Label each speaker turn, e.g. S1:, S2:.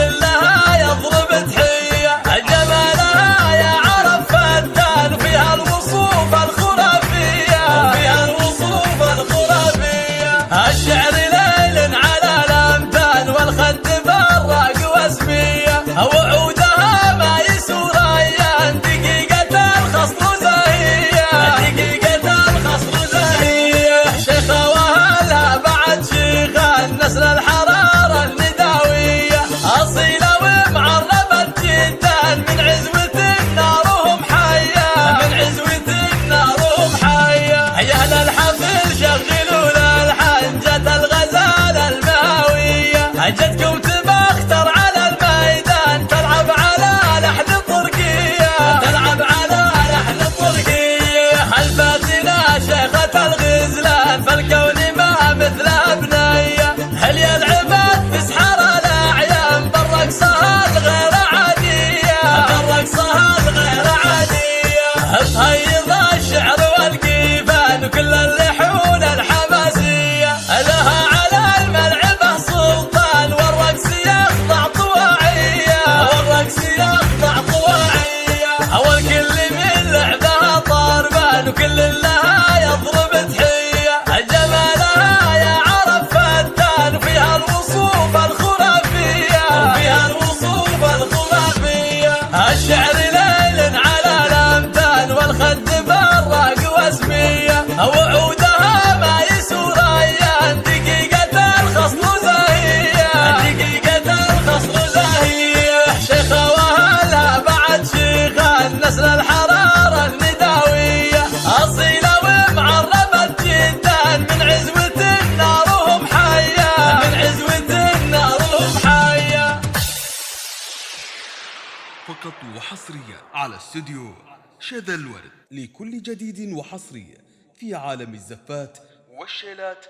S1: وكل لها يضرب تحية. جمالها يا عرب فتان وفيها الوصوف الخرافية، وفيها الوصوف الخرافية. الشعر ليل على الأمثال والخد براق واسمية، وعودها ما يسور أيام دقيقة الخصر زاهية، دقيقة الخصر زاهية. شيخة وأهلها بعد شيخة نسل الحرارة النداوية، أصيلة ومعربة جدا من عزوة نارهم حية، من عزوة نارهم حية. يا أهل الحفل شغلوا الألحان جت الغزالة المهاوية، جتكم تبختر على الميدان تلعب على لحن الطرقية، تلعب على لحن الطرقية. الفاتنة شيخة الغزلان فالكون ما مثلها بنية، هل يلعبت تسحر الأعيان بالرقصها الغير عادية، بالرقصها الغير عادية. تهيض الشعر والقيفان وكل اللحون الحماسية، لها على الملعبة سلطان والرقص يخضع طواعية، والرقص يخضع طواعية. والكل من لعبها طربان وكل لها يضرب تحية. جمالها يا عرب فتان وفيها الوصوف الخرافية، وفيها الوصوف الخرافية. الشعر ليل على الأمثال والخد براق واسمية، وعودها ما يسور أيام دقيقة الخصر زاهية، دقيقة الخصر زاهية. شيخة وأهلها بعد شيخة نسل الحرارة النداوية، أصيلة ومعربة جدا من عزوة نارهم حية، من عزوة نارهم حية.
S2: فقط وحصريا على استوديو شذا الورد. لكل جديد وحصري في عالم الزفات والشيلات